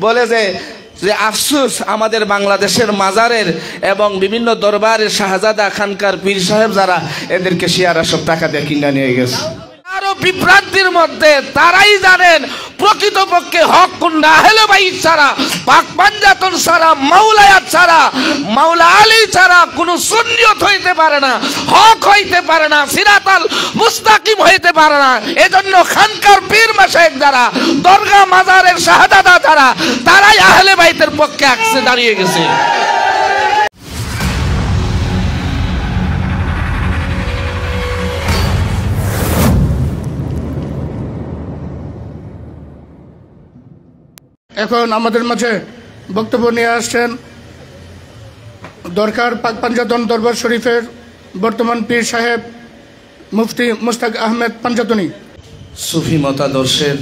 বলে যে আফসোস আমাদের বাংলাদেশের মাজারের এবং বিভিন্ন দরবারের শাহজাদা খানকার পীর সাহেব যারা এদেরকে শিয়ারা সব টাকা দিয়ে কিনে নিয়ে গেছে। আরো বিভ্রান্তির মধ্যে তারাই জানেন প্রকৃতপক্ষে হক কোনটা। আহলে বাইত ছাড়া, পাক পাঞ্জাতন ছাড়া, মাওলায়াত ছাড়া, মাওলা আলী ছাড়া কোনো সুন্নিয়ত হইতে পারে না, হক হইতে পারে না, সিরাতাল মুস্তাকিম হইতে পারে না। এজন্য খানকার পীর মাশায়েখ যারা, দরগা মাজারের শাহজাদা যারা, তারাই আহলে বাইতের পক্ষে আসছে, দাঁড়িয়ে গেছে। এখন আমাদের মাঝে বক্তব্য নিয়ে আসছেন দরকার পাক পাঞ্জাতন দরবার শরীফের বর্তমান পীর সাহেব মুফতি মুশতাক আহমেদ পাঞ্জাতনী। সুফি মতাদর্শের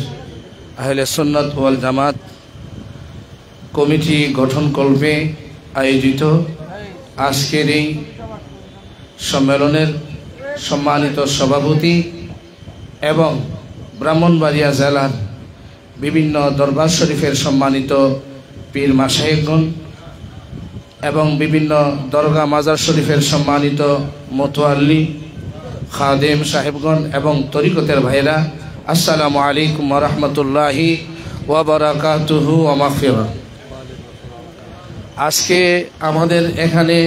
আহলে সুন্নাত ওয়াল জামাত কমিটি গঠনকল্পে আয়োজিত আজকের এই সম্মেলনের সম্মানিত সভাপতি এবং ব্রাহ্মণবাড়িয়া জেলার বিভিন্ন দরবার শরীফের সম্মানিত পীর মাশায়েখগণ এবং বিভিন্ন দরগা মাজার শরীফের সম্মানিত মোতোয়াল্লি খাদেম সাহেবগণ এবং তরিকতের ভাইরা, আসসালামু আলাইকুম ওয়া রাহমাতুল্লাহি ওয়া বারাকাতুহু ওয়া মাগফিরাহ। আজকে আমাদের এখানে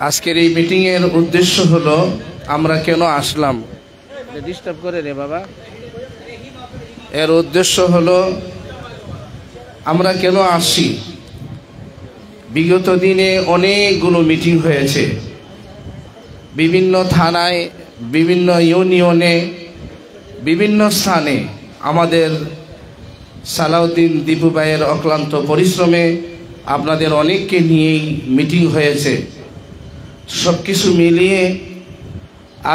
আজকের এই মিটিংয়ের উদ্দেশ্য হলো আমরা কেন আসলাম। ডিস্টার্ব করে রে বাবা। এর উদ্দেশ্য হলো আমরা কেন আসি। বিগত দিনে অনেকগুলো মিটিং হয়েছে, বিভিন্ন থানায়, বিভিন্ন ইউনিয়নে, বিভিন্ন স্থানে আমাদের সালাউদ্দিন দীপু ভাইয়ের অক্লান্ত পরিশ্রমে আপনাদের অনেককে নিয়েই মিটিং হয়েছে। সব কিছু মিলিয়ে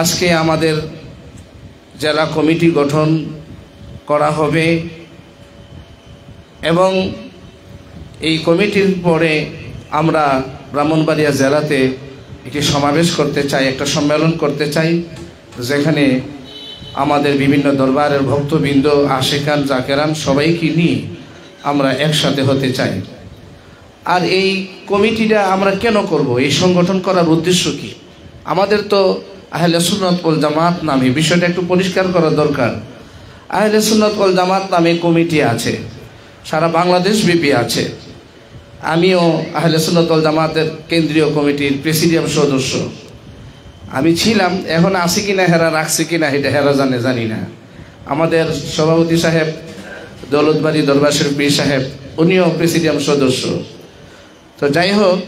আজকে আমাদের জেলা কমিটি গঠন করা হবে এবং এই কমিটির পরে আমরা ব্রাহ্মণবাড়িয়া জেলাতে একটি সমাবেশ করতে চাই, একটা সম্মেলন করতে চাই, যেখানে আমাদের বিভিন্ন দরবারের ভক্তবৃন্দ, আশিকান, জাকেরান সবাইকে নিয়ে আমরা একসাথে হতে চাই। আর এই কমিটিটা আমরা কেন করব, এই সংগঠন করার উদ্দেশ্য কি? আমাদের তো আহলে সুন্নাত ওয়াল জামাত নামে, বিষয়টা একটু পরিষ্কার করা দরকার। আহলে সুন্নাত ওয়াল জামাত নামে কমিটি আছে, সারা বাংলাদেশ ব্যাপী আছে। আমিও আহলে সুন্নাত ওয়াল জামাতের কেন্দ্রীয় কমিটির প্রেসিডিয়াম সদস্য আমি ছিলাম। এখন আছি কিনা হেরা রাখছি কিনা এটা হেরা জানি না। আমাদের সভাপতি সাহেব দৌলতবাড়ি দরবার শরীফ পীর সাহেব, উনিও প্রেসিডিয়াম সদস্য। তো যাই হোক,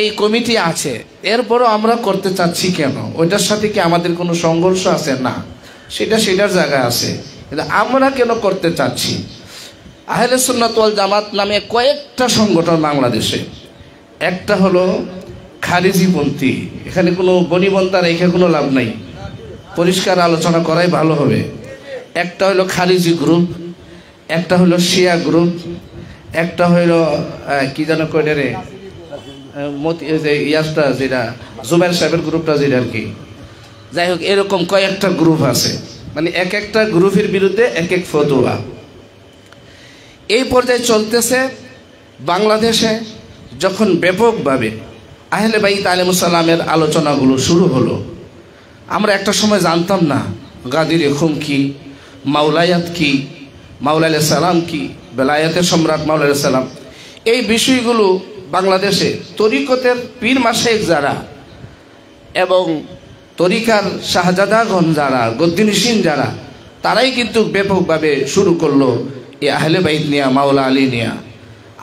এই কমিটি আছে, এরপরও আমরা করতে চাচ্ছি কেন? ওইটার সাথে কি আমাদের কোনো সংঘর্ষ আছে? না, সেটার জায়গায় আছে, কিন্তু আমরা কেন করতে চাচ্ছি? আহলে সুন্নাত ওয়াল জামাত নামে কয়েকটা সংগঠন বাংলাদেশে। একটা হলো খারিজিপন্থী, এখানে কোনো বনিবন্তা রেখে কোনো লাভ নাই, পরিষ্কার আলোচনা করাই ভালো হবে। একটা হলো খারিজি গ্রুপ, একটা হলো শিয়া গ্রুপ, একটা হলো কি যেন কইলে রে ইয়াসটা যেটা জুবের সাহেবের গ্রুপটা যেটা আর কি। যাই হোক, এরকম কয়েকটা গ্রুপ আছে, মানে এক একটা গ্রুপের বিরুদ্ধে এক এক ফতোয়া। এই পর্যায়ে চলতেছে। বাংলাদেশে যখন ব্যাপকভাবে আহলে বাইত আলাইহিস সালামের আলোচনাগুলো শুরু হলো, আমরা একটা সময় জানতাম না গাদিরে খুম কি, মাওলায়াত কি, মাওলা আলাইহিস সালাম কি, বেলায়েতের সম্রাট মাওলা আলাইহিস সালাম, এই বিষয়গুলো বাংলাদেশে তরিকতের পীর মাশায়েখ যারা এবং তরিকার শাহজাদাগণ যারা, গদ্দিনিসিন যারা, তারাই কিন্তু ব্যাপকভাবে শুরু করলো এই আহলে বাইত নিয়া, মাওলা আলী নিয়া।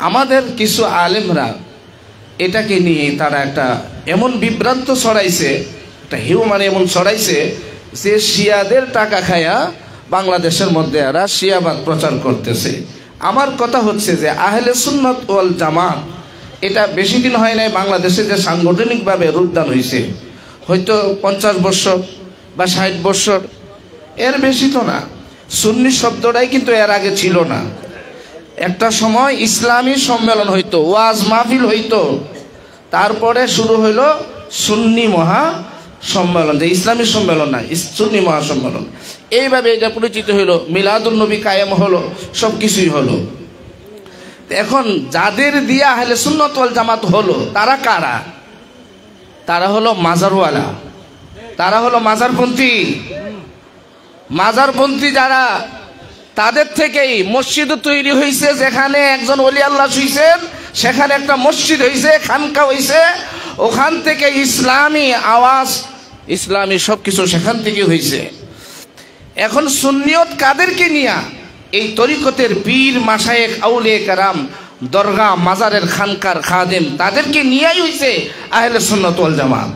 আমাদের কিছু আলেমরা এটাকে নিয়ে তারা একটা এমন বিভ্রান্ত ছড়াইছে, একটা হিউমান এমন ছড়াইছে যে শিয়াদের টাকা খায়া বাংলাদেশের মধ্যে এরা শিয়াবাদ প্রচার করতেছে। আমার কথা হচ্ছে যে আহলে সুন্নাত ওয়াল জামাত এটা বেশি দিন হয় নাই বাংলাদেশে যে সাংগঠনিকভাবে রূপদান হয়েছে, হয়তো 50 বছর বা 60 বছর, এর বেশি তো না। সুন্নি শব্দটাই কিন্তু এর আগে ছিল না। একটা সময় ইসলামী সম্মেলন হইতো, ওয়াজ মাহফিল হইতো, তারপরে শুরু হইল সুন্নি মহা সম্মেলন, যে ইসলামী সম্মেলন না, সুন্নি মহাসম্মেলন, এইভাবে এটা পরিচিত হইল, মিলাদুন নবী কায়েম হলো, সব কিছুই হলো। এখন যাদের দিয়া আহলে সুন্নাত ওয়াল জামাত হলো তারা কারা? তারা হলো মাজারওয়ালা, তারা হলো মাজারপন্থী। মাজারপন্থী যারা, তাদের থেকেই মসজিদ তৈরি হয়েছে, যেখানে একজন ওলি আল্লাহ শুইছেন সেখানে একটা মসজিদ হয়েছে, খানকা হয়েছে, ওখান থেকে ইসলামী আওয়াজ, ইসলামী সব কিছু সেখান থেকে হয়েছে। এখন সুন্নিয়ত কাদেরকে নিয়া? এই তরিকতের পীর মাশায়েখ আউলিয়া কেরাম, দরগা মাজারের খানকার খাদেম, তাদেরকে নিয়েই হয়েছে আহলে সুন্নাত ওয়াল জামাত।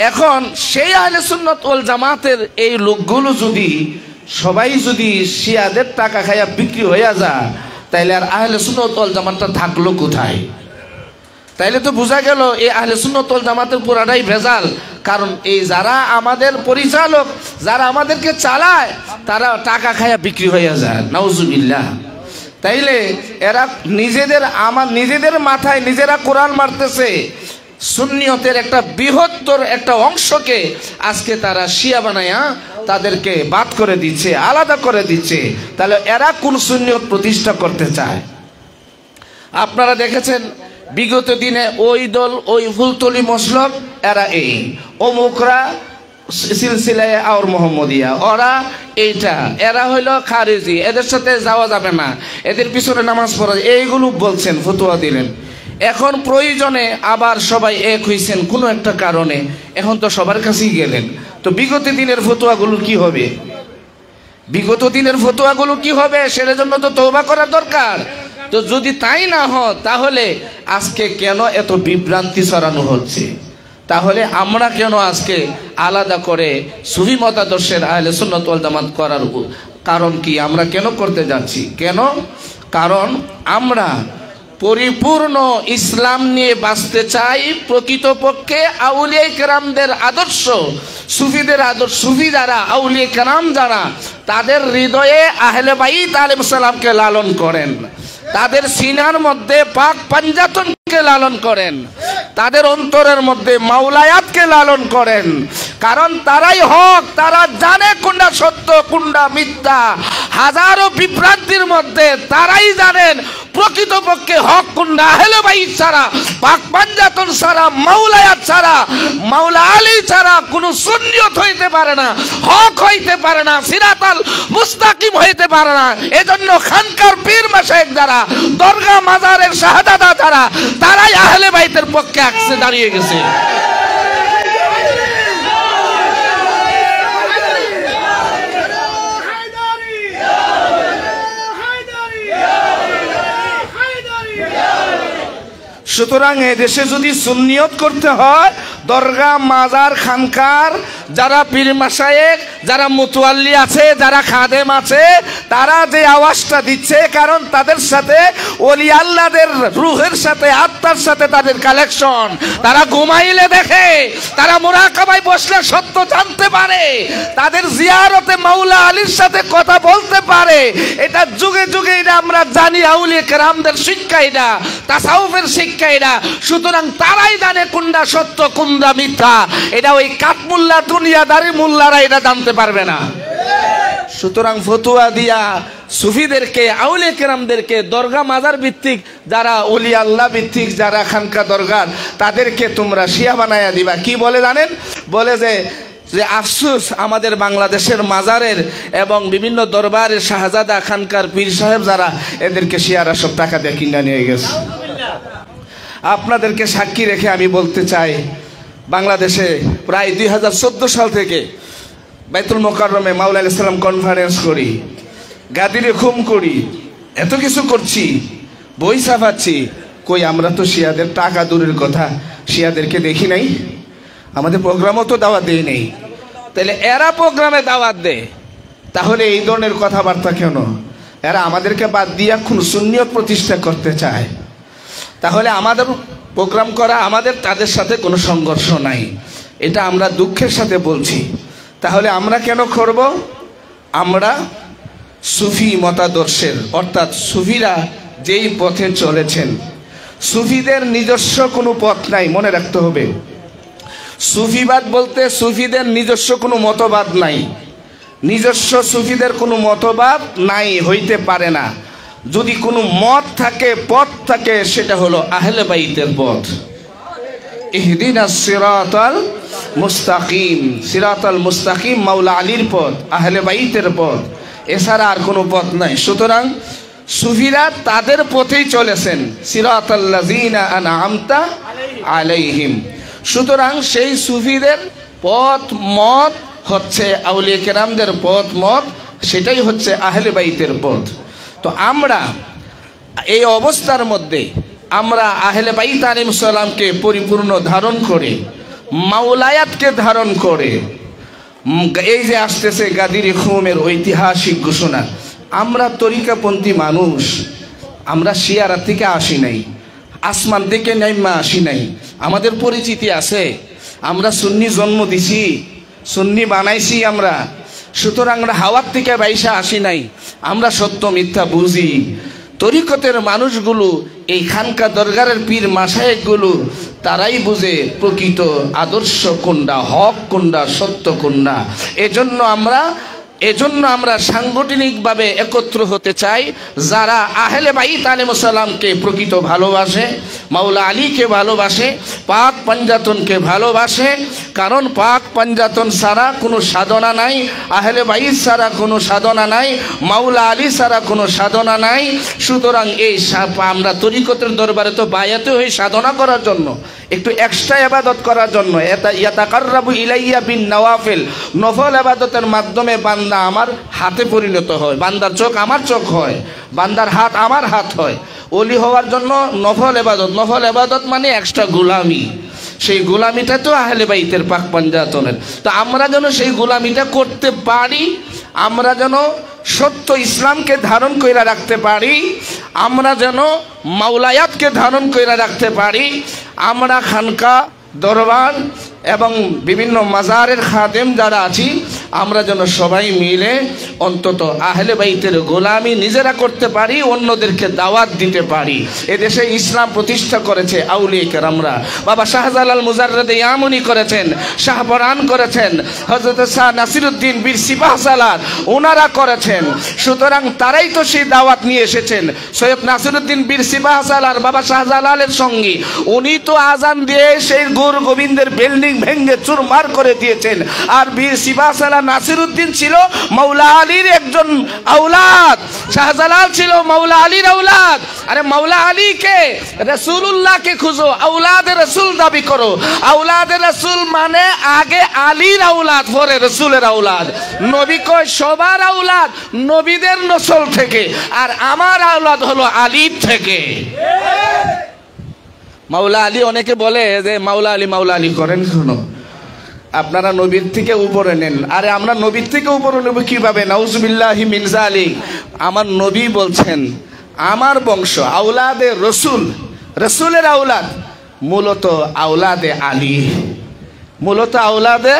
এখন সেই আহলে সুন্নাত ওয়াল জামাতের এই লোকগুলো যদি সবাই যদি শিয়াদের টাকা খাইয়া বিক্রি হইয়া যায়, তাইলে আর আহলে সুন্নাত ওয়াল জামাতটা থাকলো কোথায়? তাইলে তো বোঝা গেল এই আহলে সুন্নাত ওয়াল জামাতের পুরাটাই ভেজাল। কারণ এই যারা আমাদের পরিচালক, যারা আমাদেরকে চালায়, তারা টাকা খাইয়া বিক্রি হইয়া যায়, নাউজুবিল্লাহ। তাইলে এরা নিজেদের মাথায় নিজেরা কোরআন মারতেছে। সুন্নিয়তের একটা বৃহত্তর একটা অংশকে আজকে তারা শিয়া বানায়া তাদেরকে বাদ করে দিচ্ছে, আলাদা করে দিচ্ছে। তাহলে এরা কোন সুন্নিয়ত প্রতিষ্ঠা করতে চায়? আপনারা দেখেছেন বিগত দিনে ওই দল, ওই ফুলতলি মসলক, এরা এই অমুকরা সিলসিলায় আর মোহাম্মদিয়া, ওরা এইটা, এরা হইল খারেজি, এদের সাথে যাওয়া যাবে না, এদের পিছনে নামাজ পড়া, এইগুলো বলছেন, ফতোয়া দিলেন। এখন প্রয়োজনে আবার সবাই এক হইছেন কোনো একটা কারণে, এখন তো সবার কাছেই গেলেন। তো বিগত দিনের ফতোয়াগুলো কি হবে? বিগত দিনের ফতোয়াগুলো কি হবে? সেটার জন্য তো তওবা করা দরকার। তো যদি তাই না হয়, তাহলে আজকে কেন এত বিভ্রান্তি ছড়ানো হচ্ছে? তাহলে আমরা কেন আজকে আলাদা করে সুফি মতাদর্শের আহলে সুন্নাত ওয়াল জামাত করার কারণ কি? আমরা কেন করতে যাচ্ছি? কেন? কারণ আমরা পরিপূর্ণ ইসলাম নিয়ে বাঁচতে চাই। প্রকৃতপক্ষে আউলিয়া কেরামদের আদর্শ, সুফিদের আদর্শ, সুফি যারা, আউলিয়া কেরাম যারা, তাদের হৃদয়ে আহলে বাইত আলাইহিস সালামকে লালন করেন, তাদের সিনার মধ্যে পাক পাঞ্জাতনকে লালন করেন, তাদের অন্তরের মধ্যে মাওলায়াতকে লালন করেন। কারণ তারাই হক, তারা জানে কোনটা সত্য কোনটা মিথ্যা। হাজারো বিভ্রান্তির মধ্যে তারাই জানেন প্রকৃতপক্ষে হক কোনটা। আহলে বাইত ছাড়া, পাক পাঞ্জাতন ছাড়া, মাওলায়াত ছাড়া, মাওলা আলী ছাড়া কোনো সুন্নিয়ত হইতে পারে না, হক হইতে পারে না, সিরাতাল মুস্তাকিম হইতে পারে না। এজন্য খানকার পীর মাশায়েখ যারা, দরগা মাজারের শাহাদাতা যারা, তারাই আহলে বাইতের পক্ষে আসছে, দাঁড়িয়ে গেছে। সুতরাং এদেশে যদি সুন্নিয়ত করতে হয়, দরগা মাজার খানকার যারা পীর মাশায়েখ, যারা মুতওয়াল্লি আছে, যারা খাদেম আছে, তারা যে আওয়াজটা দিচ্ছে, কারণ তাদের সাথে ওলি আল্লাহদের রুহের সাথে, আত্মার সাথে তাদের কালেকশন। তারা ঘুমাইলে দেখে, তারা মুরাকাবায় বসলে সত্য জানতে পারে, তাদের জিয়ারতে মাওলা আলীর সাথে কথা বলতে পারে। এটা যুগে যুগে এটা আমরা জানি, আউলিয়া কেরামদের শিক্ষা এটা, তাসাউফের শিক্ষা এটা। সুতরাং তারাই জানে কোনটা সত্য কোনটা মিথ্যা। এটা ওই কাঠমুল্লা দুনিয়াদারি মুল্লারা এটা জানতে পারবে না। সুতরাং ফতুয়া দিয়া সুফিদেরকে, আউলিয়া কেরামদেরকে, দরগা মাজার ভিত্তিক যারা ওলি আল্লাহ ভিত্তিক যারা খানকা দরগার, তাদেরকে তোমরা শিয়া বানায়া দিবা। কি বলে জানেন? বলে যে আফসোস আমাদের বাংলাদেশের মাজারের এবং বিভিন্ন দরবারের শাহজাদা খানকার পীর সাহেব যারা, এদেরকে শিয়ারা সব টাকা দিয়ে কিনে নিয়ে গেছে। আপনাদেরকে সাক্ষী রেখে আমি বলতে চাই, বাংলাদেশে প্রায় 2014 সাল থেকে বাইতুল মোকাররমে মাওলা আলাইহিস সালাম কনফারেন্স করি, গাদিরে খুম করি, এত কিছু করছি, বই ছাপাচ্ছি, কই আমরা তো শিয়াদের টাকা দূরের কথা শিয়াদেরকে দেখি নাই, আমাদের প্রোগ্রামও তো দাওয়াত দেই নেই। তাহলে এরা প্রোগ্রামে দাওয়াত দেয়, তাহলে এই ধরনের কথাবার্তা কেন? এরা আমাদেরকে বাদ দিয়ে এখন সুন্নিয়ত প্রতিষ্ঠা করতে চায়। তাহলে আমাদের প্রোগ্রাম করা, আমাদের তাদের সাথে কোনো সংঘর্ষ নাই, এটা আমরা দুঃখের সাথে বলছি। তাহলে আমরা কেন করব? আমরা সুফি মতাদর্শের, অর্থাৎ সুফিরা যেই পথে চলেছেন, সুফিদের নিজস্ব কোনো পথ নাই, মনে রাখতে হবে। সুফিবাদ বলতে সুফিদের নিজস্ব কোনো মতবাদ নাই, নিজস্ব সুফিদের কোনো মতবাদ নাই, হইতে পারে না। যদি কোনো মত থাকে, পথ থাকে, সেটা হলো আহলে বাইতের পথ। ইহদিনাস সিরাতাল মুস্তাকিম, সিরাতাল মুস্তাকিম মাওলা আলীর পথ, আহলে বাইতের পথ, এছাড়া আর কোনো পথ নাই। সুতরাং সুফিরা তাদের পথেই চলেছেন, সিরাতাল্লাযিনা আনআমতা আলাইহিম। সুতরাং সেই সুফিদের পথ মত হচ্ছে আউলিয়া কেরামদের পথ মত, সেটাই হচ্ছে আহলে বাইতের পথ। তো আমরা এই অবস্থার মধ্যে আমরা আহলে বাইত আলাইহিস সালামকে পরিপূর্ণ ধারণ করে, মাওলায়াতকে ধারণ করে, এই যে আসতেছে গাদির খুমের ঐতিহাসিক ঘোষণা, আমরা তরিকাপন্থী মানুষ, আমরা শিয়ারা থেকে আসি নাই, আসমান থেকে নাইমা আসি নাই, আমাদের পরিচিতি আছে, আমরা সুন্নি জন্ম দিছি, সুন্নি বানাইছি আমরা। সুতরাং আমরা হাওয়ার থেকে বাইসা আসি নাই, আমরা সত্য মিথ্যা বুঝি। তরিকতের মানুষগুলো, এই খানকা দরগারের পীর মাশায়েখগুলো, তারাই বুঝে প্রকৃত আদর্শ কোনটা, হক কোনটা, সত্য কোনটা। এজন্য আমরা সাংগঠনিকভাবে একত্র হতে চাই, যারা আহলে বাইত আলাইহিস সালামকে প্রকৃত ভালোবাসে, মাওলা আলীকে ভালোবাসে, পাক পাঞ্জাতনকে ভালোবাসে। কারণ পাক পাঞ্জাতন ছাড়া কোনো সাধনা নাই, আহলে বাইত ছাড়া কোনো সাধনা নাই, মাওলা আলী ছাড়া কোনো সাধনা নাই। সুতরাং এই আমরা তরিকতের দরবারে তো বায়াতে হই সাধনা করার জন্য, একটু এক্সট্রা ইবাদত করার জন্য। ইয়াতাকাররাবু ইলাইয়া বিন নওয়াফিল, নফল ইবাদতের মাধ্যমে বান্দা আমার হাতে পরিণত হয়, বান্দার চোখ আমার চোখ হয়, বান্দার হাত আমার হাত হয়। ওলি হওয়ার জন্য নফল ইবাদত, নফল ইবাদত মানে এক্সট্রা গোলামি, সেই গোলামিটা তো আহলে বাইতের পাক পাঞ্জাতনের। তো আমরা যেন সেই গোলামিটা করতে পারি, আমরা যেন সত্য ইসলামকে ধারণ করে রাখতে পারি, আমরা যেন মাওলায়াতকে ধারণ করে রাখতে পারি, আমরা খানকা দরবার এবং বিভিন্ন মাজারের খাদেম যারা আছি, আমরা যেন সবাই মিলে অন্তত আহলে বাইতের গোলামি নিজেরা করতে পারি, অন্যদেরকে দাওয়াত দিতে পারি। এদেশে ইসলাম প্রতিষ্ঠা করেছে আউলিয়া কেরামরা। বাবা শাহজালাল মুজাররদে ইয়ামুনি করেছেন, শাহপরান করেছেন, হযরত শাহ নাসিরউদ্দিন বীর সিপাহ সালার ওনারা করেছেন। সুতরাং তারাই তো সেই দাওয়াত নিয়ে এসেছেন। সৈয়দ নাসিরউদ্দিন বীর সিপাহ সালার বাবা শাহজালালের সঙ্গী, উনি তো আজান দিয়ে সেই গৌর গোবিন্দের বিল্ডিং ভেঙে চুরমার করে দিয়েছেন। আর বীর সিপাহ সালার নাসিরউদ্দিন ছিল মাওলা আলীর একজন আওলাদ, শাহজালাল ছিল মাওলা আলীর আওলাদ। আরে মাওলা আলীকে, রাসূলুল্লাহকে খুঁজো, আওলাদে রাসূল দাবি করো। আওলাদে রাসূল মানে আগে আলীর আওলাদ, পরে রাসূলের আওলাদ। নবী কয় সবার আওলাদ নবীদের নসল থেকে, আর আমার আওলাদ হলো আলীর থেকে। মাওলা আলী, অনেকে বলে যে মাওলা আলী করেন কেন, আপনারা নবীর থেকে উপরে নেন। আরে আমরা নবীর থেকে উপরে নেব কিভাবে? নাউজুবিল্লাহি মিন যালিক। আমার নবী বলছেন আমার বংশ আওলাদে রসুল, রসুলের আওলাদ মূলত আওলাদে আলী, মূলত আওলাদে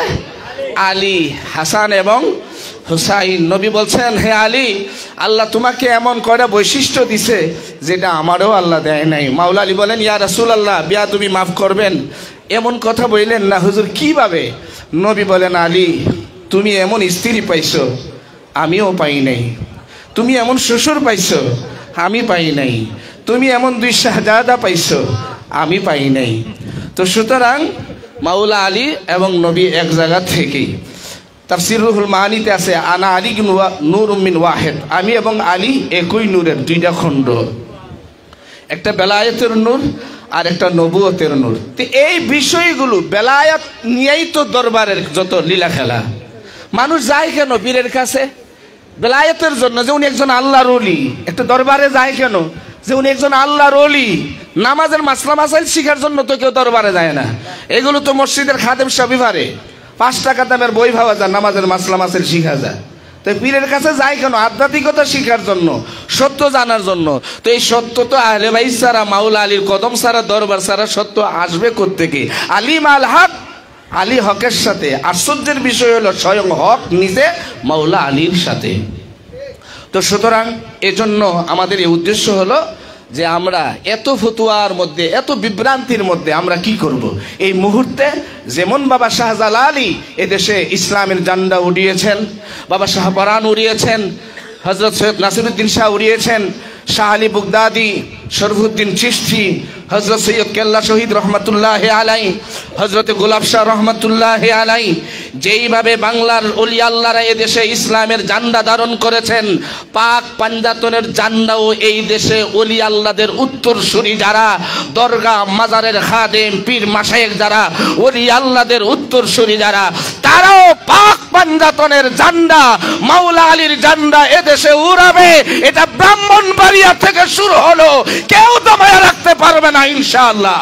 আলী, হাসান এবং হুসাইন। নবী বলছেন, হে আলী, আল্লাহ তোমাকে এমন কয়টা বৈশিষ্ট্য দিছে যেটা আমারও আল্লাহ দেয় নাই। মাওলা আলী বলেন, ইয়া রাসূলুল্লাহ, বিয়া তুমি মাফ করবেন, এমন কথা বললেন না হুজুর, কিভাবে? নবী বলেন, আলী, তুমি এমন স্ত্রী পাইছো আমিও পাই নাই, তুমি এমন শ্বশুর পাইছো আমি পাই নাই, তুমি এমন দুই শাহজাদা পাইছো আমি পাই নাই। তো সুতরাং মাওলা আলী এবং নবী এক জায়গা থেকেই। তাফসীর রুহুল মাআনিতে আছে, আনা আলী নূরুম মিন ওয়াহিদ, আমি এবং আলী একই নূরের দুইটা খণ্ড, একটা বেলায়েতের নূর আর একটা নবুয়তের নূর। তো এই বিষয়গুলো বেলায়েত নিয়েই তো দরবারের যত লীলা খেলা। মানুষ যায় কেন পীরের কাছে? বেলায়েতের জন্য, যে উনি একজন আল্লাহর ওলি। একটা দরবারে যায় কেন? যে উনি একজন আল্লাহর ওলি। নামাজের মাসলা মাসাইল শিখার জন্য তো কেউ দরবারে যায় না, এগুলো তো মসজিদের খাদেম সবই পারে। 5 টাকা দামের বই পাওয়া যায়, নামাজের মাসলা মাসাইল শিখা যায়। তো পীরের কাছে যায় কেন? আধ্যাত্মিকতা শিখার জন্য, সত্য জানার জন্য। তো এই সত্য তো আহলে বাইত ছাড়া, মাওলা আলীর কদম ছাড়া, দরবার ছাড়া সত্য আসবে কোত্থেকে? আলিম আল হক, আলী হকের সাথে। আশ্চর্যের বিষয় হলো স্বয়ং হক নিজে মাওলা আলীর সাথে। তো সুতরাং এজন্য আমাদের এই উদ্দেশ্য হলো যে আমরা এত ফতুয়ার মধ্যে, এত বিভ্রান্তির মধ্যে আমরা কি করব। এই মুহূর্তে যেমন বাবা শাহজালালি এদেশে ইসলামের জান্ডা উড়িয়েছেন, বাবা শাহপরান উড়িয়েছেন, হজরত সৈয়দ নাসিরুদ্দিন শাহ উড়িয়েছেন, শাহ আলী বুগদাদি, শরফুদ্দিন চিশতি, হজরত সৈয়দ কেল্লা শহীদ রহমতুল্লাহ আলাই, হজরত গোলাপ শাহ রহমতুল্লাহ আলাই, যেইভাবে বাংলার ওলি আল্লাহরা এদেশে ইসলামের জান্ডা ধারণ করেছেন, পাক পাঞ্জাতনের জান্ডাও এই দেশে ওলি আল্লাহদের উত্তরসূরি যারা, দরগা মাজারের খাদেম পীর মাশায়েখ যারা, ওলি আল্লাহদের উত্তরসূরি যারা, তারাও পাক পাঞ্জাতনের জান্ডা, মাওলা আলীর জান্ডা এদেশে উড়াবে। এটা ব্রাহ্মণবাড়িয়া থেকে শুরু হলো, কেউ দমায়া রাখতে পারবে না ইনশাআল্লাহ।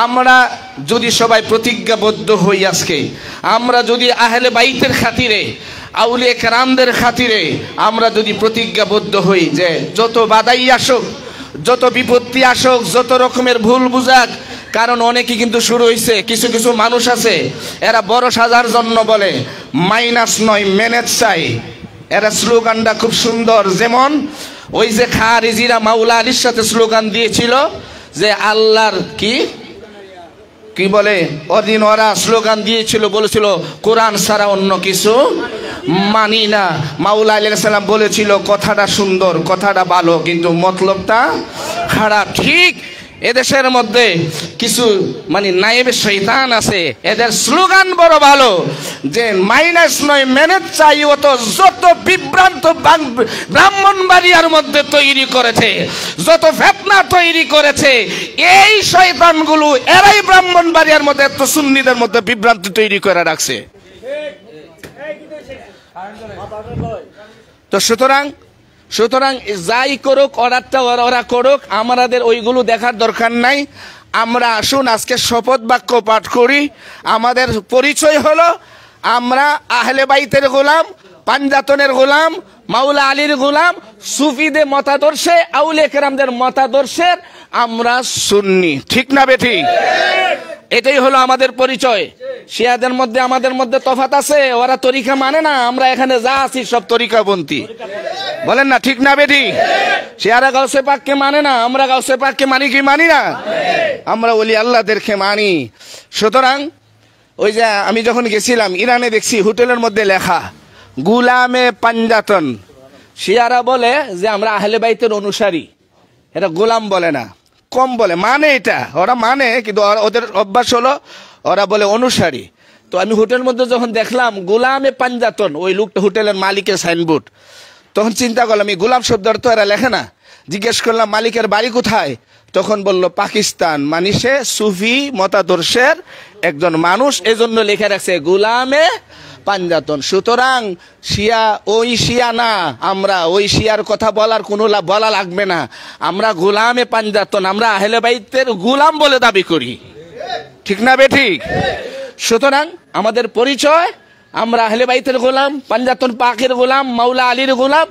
আমরা যদি সবাই প্রতিজ্ঞাবদ্ধ হই, আজকে আমরা যদি আহলে বাইতের খাতিরে, আউলিয়া কেরামদের খাতিরে আমরা যদি প্রতিজ্ঞাবদ্ধ হই যে যত বাধাই আসুক, যত বিপত্তি আসুক, যত রকমের ভুল বুঝাক, কারণ অনেকে কিন্তু শুরু হয়েছে, কিছু কিছু মানুষ আছে এরা বড় সাজার জন্য বলে মাইনাস নয় ম্যানেজ চাই। এরা স্লোগানটা খুব সুন্দর, যেমন ওই যে খারিজিরা মাওলা আলীর সাথে স্লোগান দিয়েছিল যে আল্লাহর কি বলে, ওদিন ওরা স্লোগান দিয়েছিল, বলেছিল কোরআন ছাড়া অন্য কিছু মানি না। মাওলা আলী আলাইহিস সালাম বলেছিল কথাটা সুন্দর, কথাটা ভালো, কিন্তু মতলবটা খারাপ। ঠিক এদেশের মধ্যে কিছু মানে নায়েবে শয়তান আছে, এদের স্লোগান বড় ভালো যে মাইনাস নয় ম্যানেজ চাই। ও তো যত বিভ্রান্ত ব্রাহ্মণবাড়িয়ার মধ্যে তৈরি করেছে, যত ফিতনা তৈরি করেছে, এই শয়তানগুলো এরাই ব্রাহ্মণবাড়িয়ার মধ্যে এত সুন্নিদের মধ্যে বিভ্রান্তি তৈরি করে রাখছে। তো সুতরাং যাই করুক, অর্ডারটা ওরা করুক, আমাদের ওইগুলো দেখার দরকার নাই। আমরা আসুন আজকে শপথ বাক্য পাঠ করি। আমাদের পরিচয় হলো আমরা আহলে বাইতের গোলাম, পাঞ্জাতনের গোলাম, মাওলা আলীর গোলাম, সুফিদের মতাদর্শে, আউলিয়া কেরামদের মতাদর্শের আমরা সুন্নি। ঠিক না বেঠিক? এটাই হলো আমাদের পরিচয়। শিয়াদের মধ্যে আমাদের মধ্যে তফাত আছে, ওরা তরিকা মানে না, আমরা এখানে যা আছি সব তরিকাপন্থী। বলেন না ঠিক না বেঠিক? শিয়ারা গাউসে পাককে মানে না, আমরা গাউসে পাককে মানি কি মানি না? আমরা ওলি আল্লাহদেরকে মানি। সুতরাং ওই যে আমি যখন গেছিলাম ইরানে, দেখছি হোটেলের মধ্যে লেখা গুলামে পাঞ্জাতন। শিয়ারা বলে যে আমরা আহলে বাইতের অনুসারী, এটা গোলাম বলে না, কম বলে, মানে এটা ওরা মানে, কিন্তু ওদের অভ্যাস হলো ওরা বলে অনুসারী। তো আমি হোটেলের মধ্যে যখন দেখলাম গোলামে পাঞ্জাতন, ওই লোকটা হোটেলের মালিকের সাইনবোর্ড, তখন চিন্তা করলাম এই গোলাম শব্দটা তো এরা লেখে না। জিজ্ঞেস করলাম মালিকের বাড়ি কোথায়, তখন বলল পাকিস্তান, মানে সে সুফি মতাদর্শের একজন মানুষ, এজন্য লিখে রাখছে গোলামে পাঞ্জাতন। সুতরাং শিয়া ওই শিয়া না, আমরা ওই শিয়ার কথা বলার কোনো বলা লাগবে না। আমরা গোলামে পাঞ্জাতন, আমরা আহলে বাইতের গোলাম বলে দাবি করি। ঠিক না বেঠিক? সুতরাং আমাদের পরিচয় আমরা আহলে বাইতের গোলাম, পাঞ্জাতন পাকের গোলাম, মাওলা আলীর গোলাম।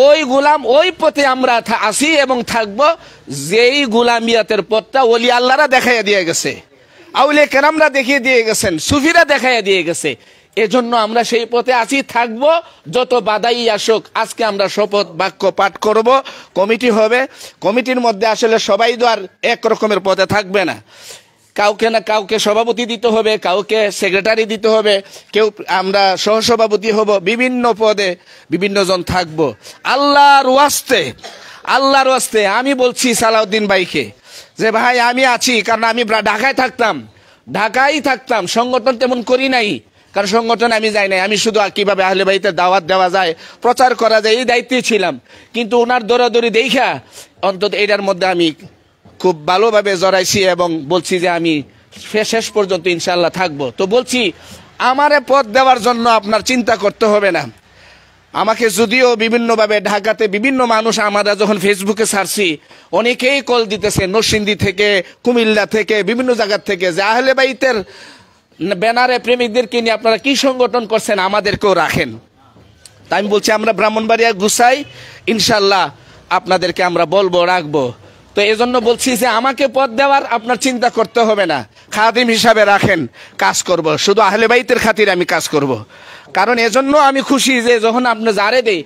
ওই গোলাম, ওই পথে আমরা আসি এবং থাকবো, যেই গোলামিয়াতের পথটা ওলি আল্লাহরা দেখাইয়া দিয়ে গেছে, আউলিয়া কেরামরা দেখিয়ে দিয়ে গেছেন, সুফিরা দেখাইয়া দিয়ে গেছে। এজন্য আমরা সেই পথে আছি, থাকবো, যত বাধাই আসুক। আজকে আমরা শপথ বাক্য পাঠ করব, কমিটি হবে। কমিটির মধ্যে আসলে সবাই তো আর এক রকমের পথে থাকবে না, কাউকে না কাউকে সভাপতি দিতে হবে, কাউকে সেক্রেটারি দিতে হবে, কেউ আমরা সহসভাপতি হব, বিভিন্ন পদে বিভিন্ন জন থাকবো। আল্লাহর ওয়াস্তে আমি বলছি সালাউদ্দিন ভাইকে যে ভাই আমি আছি, কারণ আমি ঢাকায় থাকতাম, সংগঠন তেমন করি নাই, কারণ সংগঠন আমি যাই নাই, আমি শুধু কিভাবে আহলে বাইতের দাওয়াত দেওয়া যায়, প্রচার করা যায়, এই দায়িত্বে ছিলাম। কিন্তু ওনার দৌড়াদৌড়ি দেখা অন্তত এটার মধ্যে আমি খুব ভালোভাবে জড়াইছি এবং বলছি যে আমি শেষ পর্যন্ত ইনশাল্লাহ থাকবো। তো বলছি আমারে পদ দেওয়ার জন্য আপনার চিন্তা করতে হবে না। আমাকে যদিও বিভিন্নভাবে ঢাকাতে বিভিন্ন মানুষ, আমরা যখন ফেসবুকে ছাড়ছি, অনেকেই কল দিতেছে নরসিংদী থেকে, কুমিল্লা থেকে, বিভিন্ন জায়গার থেকে, যে আহলে বাইতের ব্যানারে প্রেমিকদেরকে নিয়ে আপনারা কি সংগঠন করছেন, আমাদেরকেও রাখেন। তাই আমি বলছি আমরা ব্রাহ্মণবাড়িয়া গুছাই, ইনশাল্লাহ আপনাদেরকে আমরা বলবো, রাখবো। তো এজন্য বলছি যে আমাকে পদ দেওয়ার আপনার চিন্তা করতে হবে না, খাদিম হিসাবে রাখেন, কাজ করব, শুধু আহলে বাইতের খাতিরে আমি কাজ করব। কারণ এজন্য আমি খুশি যে যখন আপনি যারে দেই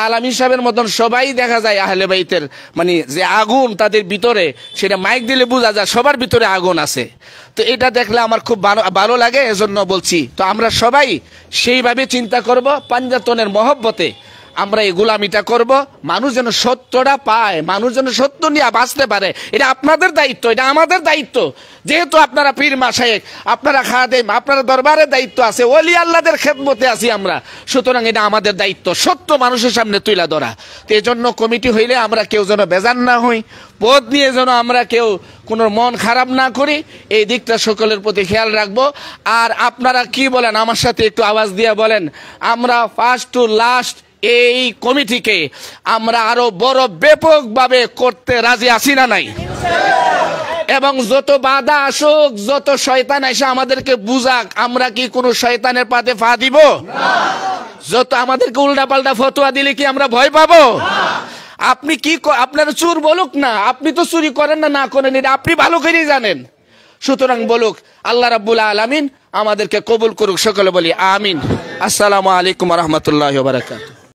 আলামী সাহেবের মতন সবাই দেখা যায় আহলে বাইতের মানে যে আগুন তাদের ভিতরে, সেটা মাইক দিলে বোঝা যায় সবার ভিতরে আগুন আছে। তো এটা দেখলে আমার খুব ভালো লাগে, এজন্য বলছি। তো আমরা সবাই সেইভাবে চিন্তা করব, পাঞ্জাতনের মহব্বতে আমরা এই গোলামিটা করব, মানুষ যেন সত্যটা পায়, মানুষ যেন সত্য নিয়ে বাঁচতে পারে। এটা আপনাদের দায়িত্ব, এটা আমাদের দায়িত্ব। যেহেতু আপনারা পীর মাশায়েখ, আপনারা খাদেম, আপনারা দরবারের দায়িত্ব আছে, ওলি আল্লাহদের খেদমতে আছি আমরা, সুতরাং এটা আমাদের দায়িত্ব সত্য মানুষের সামনে তুলে ধরা। তো এই জন্য কমিটি হইলে আমরা কেউ যেন বেজার না হই, পদ নিয়ে যেন আমরা কেউ কোনো মন খারাপ না করি, এই দিকটা সকলের প্রতি খেয়াল রাখবো। আর আপনারা কি বলেন, আমার সাথে একটু আওয়াজ দিয়ে বলেন, আমরা ফার্স্ট টু লাস্ট এই কমিটিকে আমরা আরো বড় ব্যাপকভাবে করতে রাজি আছি না নাই? এবং যত বাধা আসুক, যত শয়তান এসে আমাদেরকে বুঝাক, আমরা কি কোনো শয়তানের পাতে পা দিব? যত আমাদেরকে উল্টাপাল্টা ফতোয়া দিলে কি আমরা ভয় পাবো? আপনি কি আপনারা চোর বলুক না, আপনি তো চুরি করেন না, না করেন, এটা আপনি ভালো করেই জানেন। সুতরাং বলুক, আল্লাহ রাব্বুল আলামিন আমাদেরকে কবুল করুক, সকলে বলি আমিন। আসসালামু আলাইকুম ওয়া রাহমাতুল্লাহি ওয়া বারাকাতুহু।